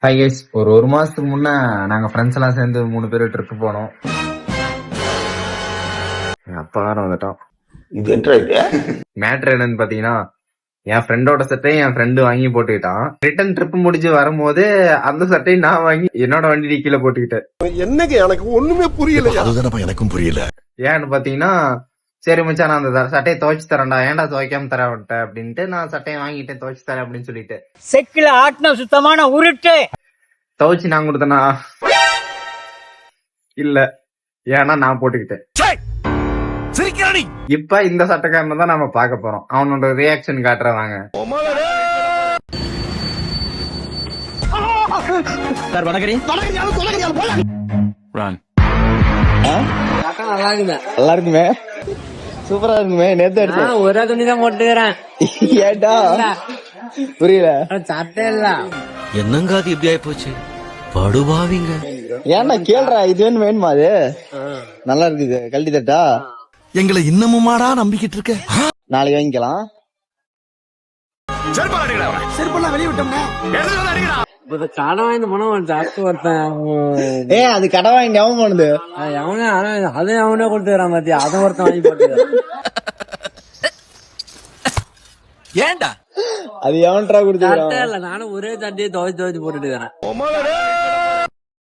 Hi guys, ஒரு மாசத்துக்கு முன்ன நாங்க ஃப்ரெண்ட்ஸ் எல்லாம் சேர்ந்து 3 பேர் ட்ரிப் போனோம். எங்க அப்பா வேற வந்துட்டோம். இது என்ன மேட்ரு என்னன்னு பாத்தீங்கன்னா, என் ஃப்ரெண்டோட சட்டையை என் ஃப்ரெண்டு வாங்கி போட்டுக்கிட்டான். ரிட்டர்ன் ட்ரிப் முடிஞ்சு வரும்போது அந்த சட்டையை நான் வாங்கி என்னோட வண்டி கீழே போட்டுக்கிட்டேன். என்னங்க எனக்கு ஒண்ணுமே புரியல. அதுதானப்பா எனக்கும் புரியல. ஏன்னு பாத்தீங்கன்னா, சரி மச்சான் நான் அந்த சட்டையை துவைச்சு தரேன்டா, ஏன்டா துவைக்காம தர விட்ட அப்படின்ட்டு நான் சட்டையை வாங்கிட்டேன், துவைச்சு தரேன் அப்படின்னு சொல்லிட்டு செக்கில ஆட்டின சுத்தமான உருட்டு துவைச்சு நான் கொடுத்தனா இல்ல, ஏன்னா நான் போட்டுக்கிட்டேன். இப்ப இந்த சட்டைக்காரனை தான் நம்ம பார்க்க போறோம். அவனோட ரியாக்ஷன் காட்டுறவாங்க. நல்லா இருக்குமே, சூப்பரா இருக்குமே. நேத்து அடிச்சேன், ஒரே துணி தான் போட்டுக்கிறேன். ஏட்டா புரியல, சட்டை இல்ல. என்னங்க அது இப்படி ஆயி போச்சு, படுபாவிங்க. ஏன்னா கேள்றா, இது வேணுமா? அது நல்லா இருக்குது, கழட்டி தட்டா? எங்களை இன்னமுமாடா நம்பிக்கிட்டு இருக்க? நாளைக்கு வாங்கிக்கலாம். செருப்பெல்லாம் வெளியே விட்டோம்னா கடை வாங்கி போனோம் ஜாக்கு ஒருத்தன். அது கடை வாங்கி அவன் போனது அது அவனே கொடுத்துக்கிறான் பாத்தியா, அதை ஒருத்தன் வாங்கி போட்டு. ஏன்டா அது எவன்டா கொடுத்துக்கிறான்? இல்ல, நானும் ஒரே சட்டையை துவைச்சு போட்டுட்டு